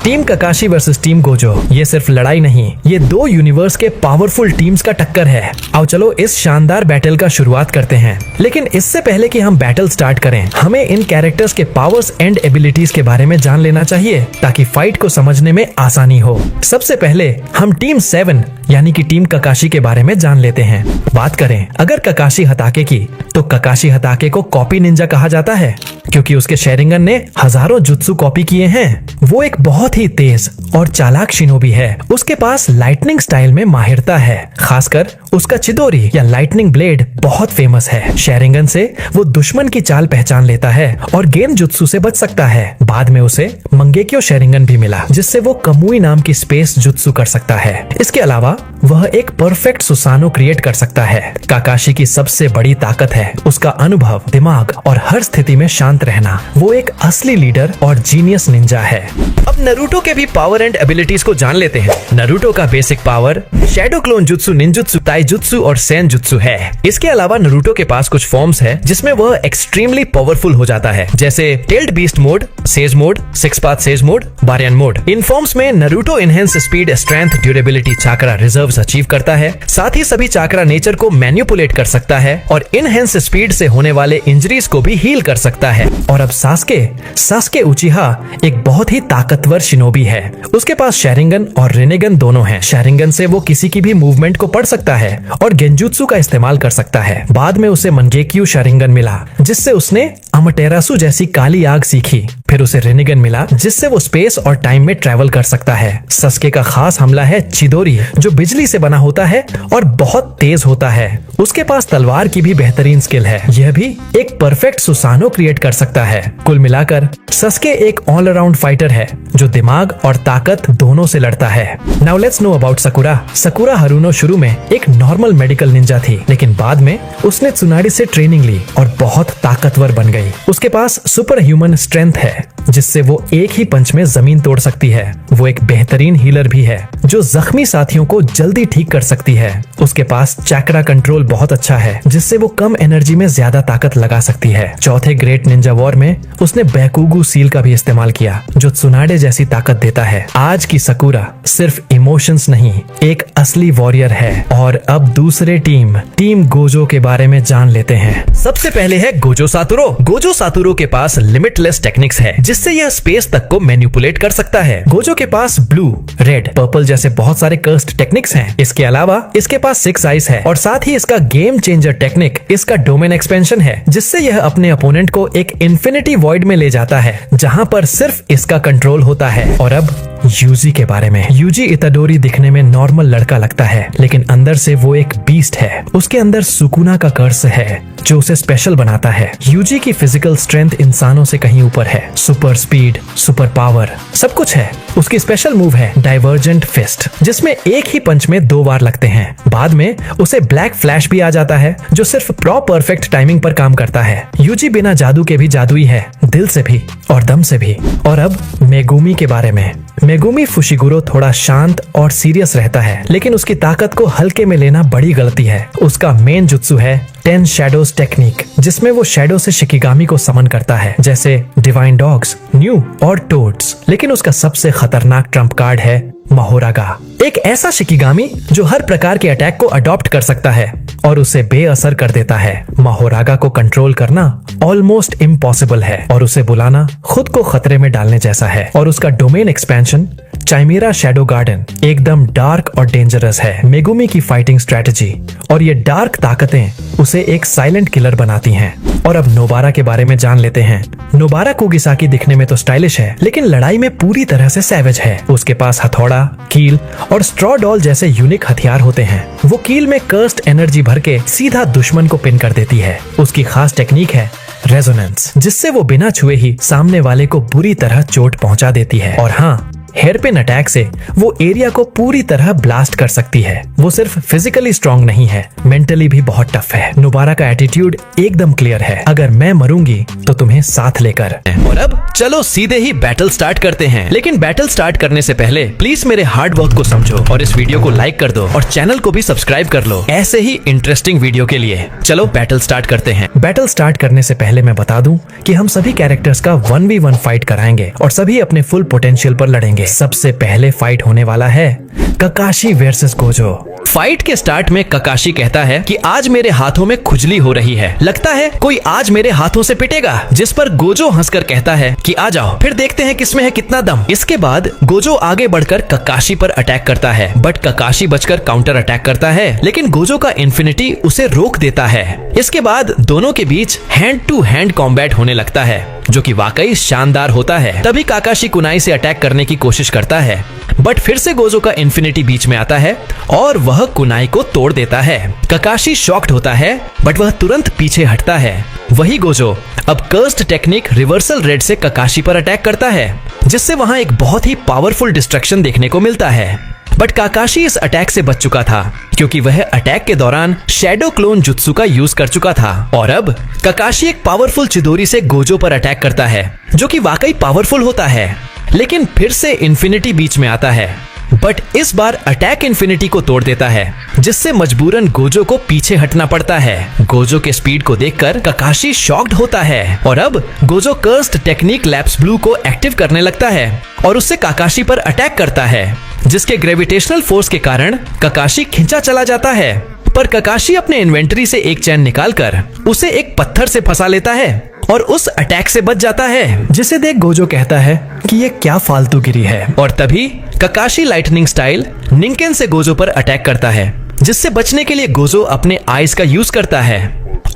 Team ककाशी versus team Gojo. ये सिर्फ लड़ाई नहीं, ये दो यूनिवर्स के पावरफुल टीम्स का टक्कर है। आओ चलो इस शानदार बैटल का शुरुआत करते हैं। लेकिन इससे पहले कि हम बैटल स्टार्ट करें, हमें इन कैरेक्टर्स के पावर्स एंड एबिलिटीज के बारे में जान लेना चाहिए ताकि फाइट को समझने में आसानी हो। सबसे पहले हम टीम 7 यानी कि टीम ककाशी के बारे में जान लेते हैं। बात करें अगर ककाशी हताके की, तो ककाशी हताके को कॉपी निंजा कहा जाता है क्योंकि उसके शेरिंगन ने हजारों जुत्सु कॉपी किए हैं। वो एक बहुत ही तेज और चालाक शिनोबी है। उसके पास लाइटनिंग स्टाइल में माहिरता है, खासकर उसका चिदोरी या लाइटनिंग ब्लेड बहुत फेमस है। शेरिंगन से वो दुश्मन की चाल पहचान लेता है और गेन जुत्सु से बच सकता है। बाद में उसे मंगेक्यो शेरिंगन भी मिला जिससे वो कमुई नाम की स्पेस जुत्सु कर सकता है। इसके अलावा वह एक परफेक्ट सुसानो क्रिएट कर सकता है। काकाशी की सबसे बड़ी ताकत है उसका अनुभव, दिमाग और हर स्थिति में शांत रहना। वो एक असली लीडर और जीनियस निंजा है। अब नारुतो के भी पावर एंड एबिलिटीज को जान लेते हैं। नारुतो का basic power shadow clone jutsu, ninjutsu, taijutsu और सेन जुत्सु है। इसके अलावा नारुतो के पास कुछ फॉर्म्स है जिसमें वह एक्सट्रीमली पावरफुल हो जाता है, जैसे tailed beast mode, sage mode, six path sage mode, baryon mode. इन फॉर्म्स में Naruto enhance speed, strength, durability, chakra reserves achieve करता है। साथ ही सभी चाक्रा नेचर को मैनिपुलेट कर सकता है और इनहेंस स्पीड से होने वाले इंजरीज को भी हील कर सकता है। और अब सास्के उचिहा एक बहुत ही ताकतवर शिनोबी है। उसके पास शेरिंगन और रिनेगन दोनों हैं। शेरिंगन से वो किसी की भी मूवमेंट को पढ़ सकता है और गेंजुत्सु का इस्तेमाल कर सकता है। बाद में उसे मंगेक्यू शेरिंगन मिला जिससे उसने अमटेरासु जैसी काली आग सीखी। फिर उसे रिनेगन मिला जिससे वो स्पेस और टाइम में ट्रेवल कर सकता है। सस्के का खास हमला है चिदोरी जो बिजली से बना होता है और बहुत तेज होता है। उसके पास तलवार की भी बेहतरीन स्किल है। यह भी एक परफेक्ट सुसानो क्रिएट कर सकता है। कुल मिलाकर सस्के एक ऑल अराउंड फाइटर है जो दिमाग और ताकत दोनों से लड़ता है। Now let's know about Sakura. Sakura Haruno शुरू में एक नॉर्मल मेडिकल निंजा थी, लेकिन बाद में उसने त्सुनाडे से ट्रेनिंग ली और बहुत ताकतवर बन गई। उसके पास सुपर ह्यूमन स्ट्रेंथ है जिससे वो एक ही पंच में जमीन तोड़ सकती है। वो एक बेहतरीन हीलर भी है जो जख्मी साथियों को जल्दी ठीक कर सकती है। उसके पास चैक्रा कंट्रोल बहुत अच्छा है जिससे वो कम एनर्जी में ज्यादा ताकत लगा सकती है। चौथे ग्रेट निंजा वॉर में उसने बैकुगु सील का भी इस्तेमाल किया जो त्सुनाडे जैसी ताकत देता है। आज की सकुरा सिर्फ इमोशंस नहीं, एक असली वॉरियर है। और अब दूसरे टीम गोजो के बारे में जान लेते हैं। सबसे पहले है गोजो सातुरो। गोजो सातुरो के पास लिमिटलेस टेक्निक्स है जिससे यह स्पेस तक को मैनिपुलेट कर सकता है। गोजो के पास ब्लू, रेड, पर्पल जैसे बहुत सारे कर्स्ड टेक्निक्स हैं। इसके अलावा इसके पास 6 आइज है और साथ ही इसका गेम चेंजर टेक्निक इसका डोमेन एक्सपेंशन है जिससे यह अपने अपोनेंट को एक इन्फिनिटी वॉइड में ले जाता है जहां पर सिर्फ इसका कंट्रोल होता है। और अब यूजी के बारे में। यूजी इताडोरी दिखने में नॉर्मल लड़का लगता है लेकिन अंदर से वो एक बीस्ट है। उसके अंदर सुकुना का कर्स है जो उसे स्पेशल बनाता है। यूजी की फिजिकल स्ट्रेंथ इंसानों से कहीं ऊपर है। सुपर स्पीड, सुपर पावर, सब कुछ है। उसकी स्पेशल मूव है डाइवर्जेंट फिस्ट जिसमें एक ही पंच में 2 बार लगते हैं। बाद में उसे ब्लैक फ्लैश भी आ जाता है जो सिर्फ परफेक्ट टाइमिंग पर काम करता है। यूजी बिना जादू के भी जादुई है, दिल से भी और दम से भी। और अब मेगुमी के बारे में। मेगुमी फुशिगुरो थोड़ा शांत और सीरियस रहता है लेकिन उसकी ताकत को हल्के में लेना बड़ी गलती है। उसका मेन जुत्सु है 10 शैडोज टेक्निक जिसमें वो शैडो से शिकिगामी को समन करता है जैसे डिवाइन डॉग्स, न्यू और टोड्स। लेकिन उसका सबसे खतरनाक ट्रम्प कार्ड है महोरागा, एक ऐसा शिकिगामी जो हर प्रकार के अटैक को अडॉप्ट कर सकता है और उसे बेअसर कर देता है। महोरागा को कंट्रोल करना ऑलमोस्ट इम्पॉसिबल है और उसे बुलाना खुद को खतरे में डालने जैसा है। और उसका डोमेन एक्सपेंशन चाइमेरा शैडो गार्डन एकदम डार्क और डेंजरस है। मेगुमी की फाइटिंग स्ट्रेटजी और ये डार्क ताकतें उसे एक साइलेंट किलर बनाती हैं। और अब नोबारा के बारे में जान लेते हैं। नोबारा कुगिसाकी दिखने में तो स्टाइलिश है लेकिन लड़ाई में पूरी तरह से सैवेज है। उसके पास हथौड़ा, कील और स्ट्रॉ डॉल जैसे यूनिक हथियार होते हैं। वो कील में कर्स्ड एनर्जी भर के सीधा दुश्मन को पिन कर देती है। उसकी खास टेक्निक है रेजोनेंस जिससे वो बिना छुए ही सामने वाले को बुरी तरह चोट पहुंचा देती है। और हाँ, हेयरपिन अटैक से वो एरिया को पूरी तरह ब्लास्ट कर सकती है। वो सिर्फ फिजिकली स्ट्रांग नहीं है, मेंटली भी बहुत टफ है। नोबारा का एटीट्यूड एकदम क्लियर है, अगर मैं मरूंगी तो तुम्हें साथ लेकर। और अब चलो सीधे ही बैटल स्टार्ट करते हैं। लेकिन बैटल स्टार्ट करने से पहले प्लीज मेरे हार्ड वर्क को समझो और इस वीडियो को लाइक कर दो और चैनल को भी सब्सक्राइब कर लो ऐसे ही इंटरेस्टिंग वीडियो के लिए। चलो बैटल स्टार्ट करते हैं। बैटल स्टार्ट करने से पहले मैं बता दूं कि हम सभी कैरेक्टर्स का 1v1 फाइट कराएंगे और सभी अपने फुल पोटेंशियल पर लड़ेंगे। करेंगे। सबसे पहले फाइट होने वाला है ककाशी वर्सेस गोजो। फाइट के स्टार्ट में ककाशी कहता है कि आज मेरे हाथों में खुजली हो रही है, लगता है कोई आज मेरे हाथों से पिटेगा, जिस पर गोजो हंसकर कहता है कि आ जाओ, फिर देखते हैं किसमें है कितना दम। इसके बाद गोजो आगे बढ़कर ककाशी पर अटैक करता है, बट ककाशी बचकर काउंटर अटैक करता है, लेकिन गोजो का इन्फिनिटी उसे रोक देता है। इसके बाद दोनों के बीच हैंड टू हैंड कॉम्बैट होने लगता है, जो कि वाकई शानदार होता है। तभी काकाशी कुनाई से अटैक करने की कोशिश करता है, बट फिर से गोजो का इन्फिनिटी बीच में आता है और वह कुनाई को तोड़ देता है। ककाशी शॉक्ड होता है, बट वह तुरंत पीछे हटता है। वही गोजो अब कर्स्ड टेक्निक रिवर्सल रेड से ककाशी पर अटैक करता है, जिससे वहां एक बहुत ही पावरफुल डिस्ट्रक्शन देखने को मिलता है। बट काकाशी इस अटैक से बच चुका था, क्योंकि वह अटैक के दौरान शैडो क्लोन जुत्सु का यूज कर चुका था। और अब ककाशी एक पावरफुल चिदोरी से गोजो पर अटैक करता है, जो कि वाकई पावरफुल होता है, लेकिन फिर से इन्फिनिटी बीच में आता है, बट इस बार अटैक इन्फिनिटी को तोड़ देता है, जिससे मजबूरन गोजो को पीछे हटना पड़ता है। गोजो के स्पीड को देखकर ककाशी शॉक्ड होता है और अब Gojo cursed technique lapse blue को एक्टिव करने लगता है और उससे काकाशी पर अटैक करता है, जिसके ग्रेविटेशनल फोर्स के कारण ककाशी खिंचा चला जाता है। पर ककाशी अपने इन्वेंटरी से एक चैन निकालकर उसे एक पत्थर से फंसा लेता है और उस अटैक से बच जाता है, जिसे देख गोजो कहता है कि ये क्या फालतूगिरी है। और तभी ककाशी लाइटनिंग स्टाइल निंकेन से गोजो पर अटैक करता है, जिससे बचने के लिए गोजो अपने आइज का यूज करता है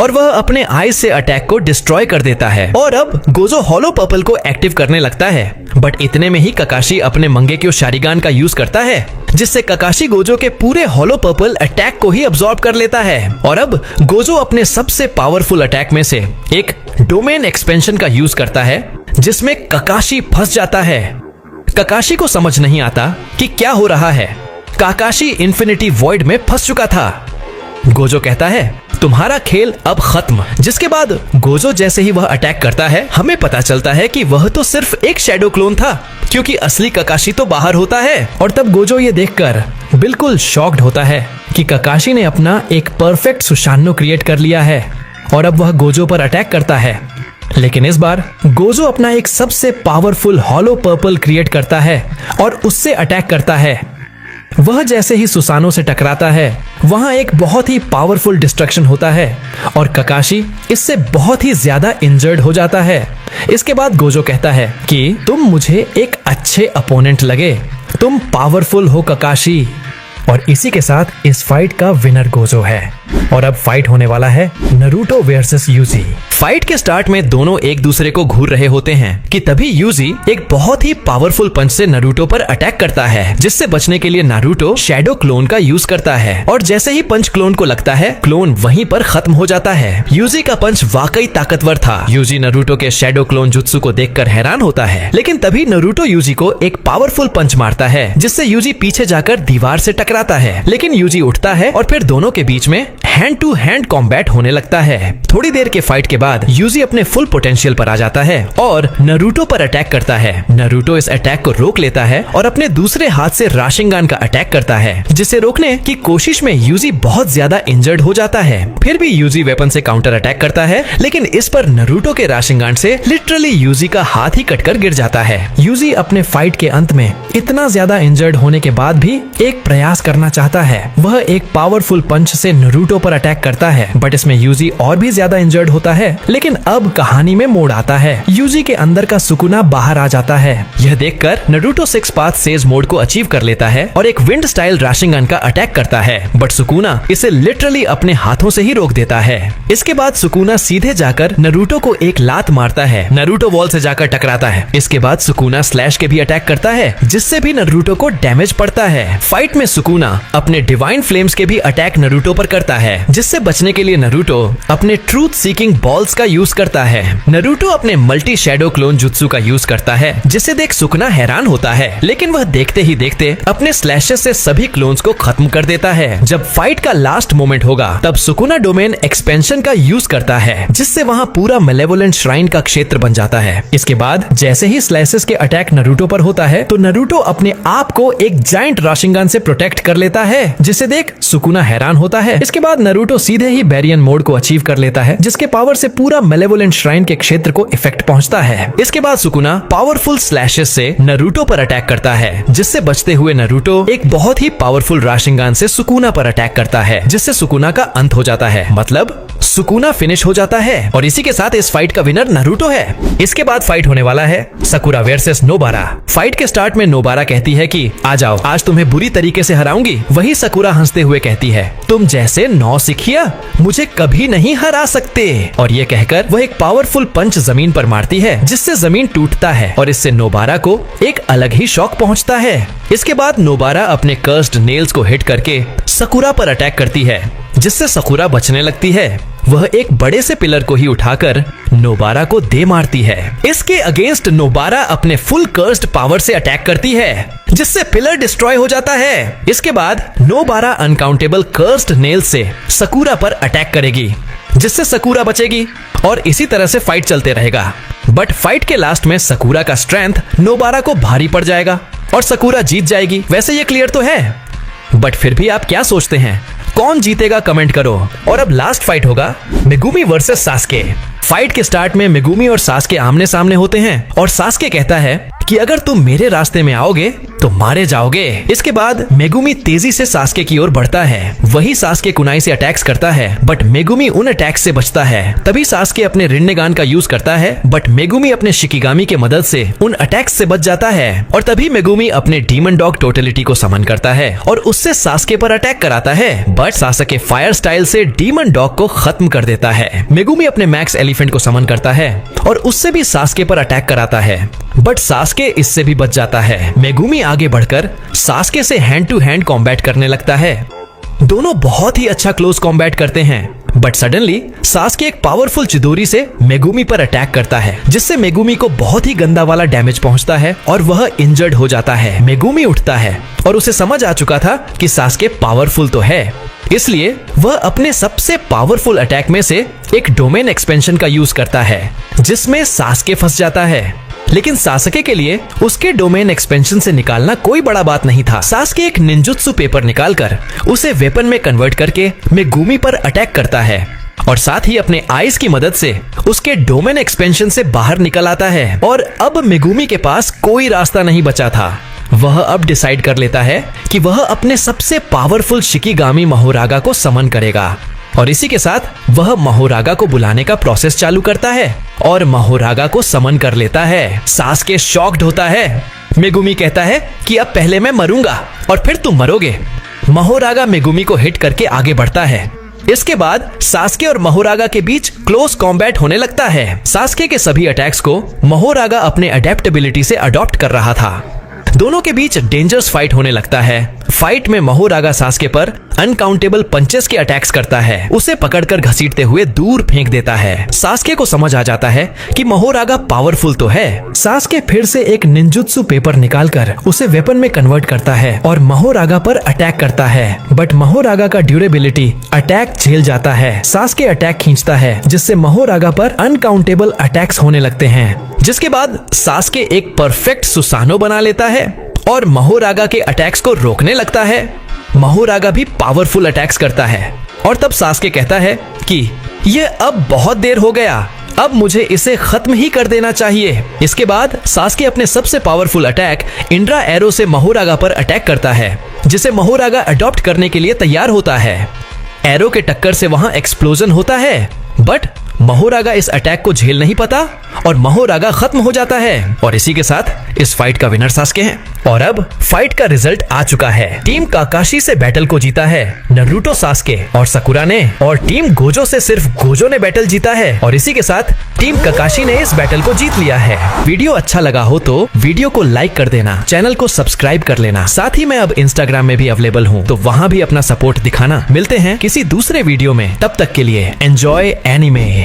और वह अपने आइज से अटैक को डिस्ट्रॉय कर देता है। और अब गोजो हॉलो पर्पल को एक्टिव करने लगता है, बट इतने में ही ककाशी अपने मंगेक्यो शारिगान का यूज करता है, जिससे ककाशी गोजो के पूरे हॉलो पर्पल अटैक को ही अब्सॉर्ब कर लेता है। और अब गोजो अपने सबसे पावरफुल अटैक में से एक डोमेन एक्सपेंशन का यूज करता है, जिसमें ककाशी फंस जाता है। ककाशी को समझ नहीं आता कि क्या हो रहा है। काकाशी इन्फिनिटी वॉइड में फंस चुका था। गोजो कहता है तुम्हारा खेल अब खत्म। जिसके बाद गोजो जैसे ही वह अटैक करता है, हमें पता चलता है कि वह तो सिर्फ एक शैडो क्लोन था, क्योंकि असली ककाशी तो बाहर होता है। और तब गोजो ये देखकर बिल्कुल शॉक्ड होता है कि ककाशी ने अपना एक परफेक्ट सुशानो क्रिएट कर लिया है और अब वह गोजो पर अटैक करता है। लेकिन इस बार गोजो अपना एक सबसे पावरफुल हॉलो पर्पल क्रिएट करता है और उससे अटैक करता है। वह जैसे ही सुसानो से टकराता है, वहां एक बहुत ही पावरफुल डिस्ट्रक्शन होता है और ककाशी इससे बहुत ही ज्यादा इंजर्ड हो जाता है। इसके बाद गोजो कहता है कि तुम मुझे एक अच्छे अपोनेंट लगे, तुम पावरफुल हो ककाशी। और इसी के साथ इस फाइट का विनर गोजो है। और अब फाइट होने वाला है नारुतो वर्सेस यूजी। फाइट के स्टार्ट में दोनों एक दूसरे को घूर रहे होते हैं कि तभी यूजी एक बहुत ही पावरफुल पंच से नारुतो पर अटैक करता है, जिससे बचने के लिए नारुतो शैडो क्लोन का यूज करता है। और जैसे ही पंच क्लोन को लगता है, क्लोन वहीं पर खत्म हो जाता है। यूजी का पंच वाकई ताकतवर था। यूजी नारुतो के शैडो क्लोन जुत्सु को देखकर हैरान होता है, लेकिन तभी नारुतो यूजी को एक पावरफुल पंच मारता है, जिससे यूजी पीछे जाकर दीवार से टकराता है। लेकिन यूजी उठता है और फिर दोनों के बीच में हैंड टू हैंड कॉम्बैट होने लगता है। थोड़ी देर के फाइट के बाद यूजी अपने फुल पोटेंशियल पर आ जाता है और नारुतो पर अटैक करता है। नारुतो इस अटैक को रोक लेता है और अपने दूसरे हाथ से राशिंगान का अटैक करता है, जिसे रोकने की कोशिश में यूजी बहुत ज्यादा इंजर्ड हो जाता है। फिर भी यूजी वेपन से काउंटर अटैक करता है, लेकिन इस पर नारुतो के राशिंगान से लिटरली यूजी का हाथ ही कटकर गिर जाता है। यूजी अपने फाइट के अंत में इतना ज्यादा इंजर्ड होने के बाद भी एक प्रयास करना चाहता है। वह एक पावरफुल पंच से नारुतो पर अटैक करता है, बट इसमें यूजी और भी ज्यादा इंजर्ड होता है। लेकिन अब कहानी में मोड़ आता है। यूजी के अंदर का सुकुना बाहर आ जाता है। यह देखकर नारुतो 6 पाथ सेज मोड को अचीव कर लेता है और एक विंड स्टाइल राशिंगन का अटैक करता है, बट सुकुना इसे लिटरली अपने हाथों से ही रोक देता है। इसके बाद सुकुना सीधे जाकर नारुतो को एक लात मारता है। नारुतो वॉल से जाकर टकराता है। इसके बाद सुकुना स्लैश के भी अटैक करता है, जिससे भी नारुतो को डैमेज पड़ता है। फाइट में सुकुना अपने डिवाइन फ्लेम्स के भी अटैक नारुतो पर करता है, जिससे बचने के लिए नारुतो अपने ट्रूथ सीकिंग बॉल्स का यूज करता है। नारुतो अपने मल्टी शैडो क्लोन जुत्सु का यूज करता है, जिसे देख सुकुना हैरान होता है, लेकिन वह देखते ही देखते अपने स्लैशेस से सभी क्लोन्स को खत्म कर देता है। जब फाइट का लास्ट मोमेंट होगा, तब सुकुना डोमेन एक्सपेंशन का यूज करता है, जिससे वहाँ पूरा मेलेवोलेंट श्राइन का क्षेत्र बन जाता है। इसके बाद जैसे ही स्लैशेस के अटैक नारुतो पर होता है, तो नारुतो नरूटो अपने आप को एक जायंट राशिंगन से प्रोटेक्ट कर लेता है, जिसे देख सुकुना हैरान होता है। इसके बाद नरूटो सीधे ही बैरियन मोड को अचीव कर लेता है, जिसके पावर से पूरा मेलेवोलेंट श्राइन के क्षेत्र को इफेक्ट पहुंचता है। इसके बाद सुकुना पावरफुल स्लैशेस से नरूटो पर अटैक करता है, जिससे बचते हुए नरूटो एक बहुत ही पावरफुल राशिंगन से सुकुना पर अटैक करता है, जिससे सुकुना का अंत हो जाता है, मतलब सुकुना फिनिश हो जाता है। और इसी के साथ इस फाइट का विनर नरूटो है। इसके बाद फाइट होने वाला है सकुरा वर्सेस नोबारा। फाइट के स्टार्ट में नोबारा कहती है कि आ जाओ, आज तुम्हें बुरी तरीके से हराऊंगी। वही सकुरा हंसते हुए कहती है, तुम जैसे नौसिखिया मुझे कभी नहीं हरा सकते। और ये कहकर वह एक पावरफुल पंच जमीन पर मारती है, जिससे जमीन टूटता है और इससे नोबारा को एक अलग ही शॉक पहुंचता है। इसके बाद नोबारा अपने कर्स्ड नेल्स को हिट करके सकुरा पर अटैक करती है, जिससे सकुरा बचने लगती है। वह एक बड़े से पिलर को ही उठाकर नोबारा को दे मारती है। इसके अगेंस्ट नोबारा अपने फुल कर्स्ड पावर से अटैक करती है, जिससे पिलर डिस्ट्रॉय हो जाता है। इसके बाद नोबारा अनकाउंटेबल कर्स्ड नेल से सकुरा पर अटैक करेगी, जिससे सकुरा बचेगी और इसी तरह से फाइट चलते रहेगा। बट फाइट के लास्ट में सकुरा का स्ट्रेंथ नोबारा को भारी पड़ जाएगा और सकुरा जीत जाएगी। वैसे ये क्लियर तो है, बट फिर भी आप क्या सोचते हैं, कौन जीतेगा कमेंट करो। और अब लास्ट फाइट होगा मेगुमी वर्सेस सास्के। फाइट के स्टार्ट में मेगुमी और सास्के आमने सामने होते हैं और सास्के कहता है कि अगर तुम मेरे रास्ते में आओगे तो मारे जाओगे। इसके बाद मेगुमी तेजी से सास्के की ओर बढ़ता है। वही सास्के कुनाई से अटैक्स करता है, बट मेगुमी उन अटैक्स से बचता है। तभी सास्के अपने रिन्नेगान का यूज करता है, बट मेगुमी अपने शिकिगामी के मदद से उन अटैक्स से बच जाता है। और तभी मेगुमी अपने डीमन डॉग टोटलिटी को समन करता है और उससे सास्के पर अटैक कराता है, बट सास्के फायर स्टाइल से डीमन डॉग को खत्म कर देता है। मेगुमी अपने मैक्स एलिफेंट को समन करता है और उससे भी सास्के पर अटैक कराता है, बट सास्के इससे भी बच जाता है। मेगुमी आगे बढ़कर सास्के से हैंड टू हैंड कॉम्बैट करने लगता है। दोनों बहुत ही अच्छा क्लोज कॉम्बैट करते हैं, बट सडनली सास्के एक पावरफुल चिदोरी से मेगुमी पर अटैक करता है, जिससे मेगुमी को बहुत ही गंदा वाला डैमेज पहुंचता है और वह इंजर्ड हो जाता है। मेगुमी उठता है और उसे समझ आ चुका था कि सास्के पावरफुल तो है, इसलिए वह अपने सबसे पावरफुल अटैक में से एक डोमेन एक्सपेंशन का यूज करता है, जिसमें सास्के फंस जाता है। लेकिन सास्के के लिए उसके डोमेन एक्सपेंशन से निकालना कोई बड़ा बात नहीं था। सास्के एक निंजुत्सु पेपर निकालकर उसे वेपन में कन्वर्ट करके मेगुमी पर अटैक करता है और साथ ही अपने आइज की मदद से उसके डोमेन एक्सपेंशन से बाहर निकल आता है। और अब मेगुमी के पास कोई रास्ता नहीं बचा था। वह अब डिसाइड कर लेता है कि वह अपने सबसे पावरफुल शिकिगामी महोरागा को समन करेगा और इसी के साथ वह महोरागा को बुलाने का प्रोसेस चालू करता है और महोरागा को समन कर लेता है। सास्के शॉक्ड होता है। मेगुमी कहता है कि अब पहले मैं मरूंगा और फिर तुम मरोगे। महोरागा मेगुमी को हिट करके आगे बढ़ता है। इसके बाद सास्के और महोरागा के बीच क्लोज कॉम्बैट होने लगता है। सास्के के सभी अटैक्स को महोरागा अपने अडेप्टेबिलिटी से अडॉप्ट कर रहा था। दोनों के बीच डेंजरस फाइट होने लगता है। फाइट में महोरागा सास्के पर अनकाउंटेबल पंचेस के अटैक्स करता है, उसे पकड़कर घसीटते हुए दूर फेंक देता है। सास्के को समझ आ जाता है कि महोरागा पावरफुल तो है। सास्के फिर से एक निंजुत्सु पेपर निकालकर उसे वेपन में कन्वर्ट करता है और महोरागा पर अटैक करता है, बट महोरागा का ड्यूरेबिलिटी अटैक झेल जाता है। सास्के अटैक खींचता है, जिससे महोरागा पर अनकाउंटेबल अटैक्स होने लगते हैं, जिसके बाद सास्के एक परफेक्ट सुसानो बना लेता है और महोरागा के अटैक्स को रोकने लगता है। महोरागा भी पावरफुल अटैक्स करता है और तब सास्के कहता है कि ये अब बहुत देर हो गया, अब मुझे इसे खत्म ही कर देना चाहिए। इसके बाद सास्के अपने सबसे पावरफुल अटैक इंड्रा एरो से महोरागा पर अटैक करता है, जिसे महोरागा अडॉप्ट करने के लिए तैयार होता है। एरो के टक्कर से वहां एक्सप्लोजन होता है, बट महोरागा इस अटैक को झेल नहीं पाता और महोरागा खत्म हो जाता है। और इसी के साथ इस फाइट का विनर सास्के है। और अब फाइट का रिजल्ट आ चुका है। टीम काकाशी से बैटल को जीता है नरूटो सास्के और सकुरा ने, और टीम गोजो से सिर्फ गोजो ने बैटल जीता है। और इसी के साथ टीम काकाशी ने इस बैटल को जीत लिया है। वीडियो अच्छा लगा हो तो वीडियो को लाइक कर देना, चैनल को सब्सक्राइब कर लेना। साथ ही मैं अब इंस्टाग्राम में भी अवेलेबल हूँ, तो वहाँ भी अपना सपोर्ट दिखाना। मिलते हैं किसी दूसरे वीडियो में, तब तक के लिए एंजॉय एनीमे।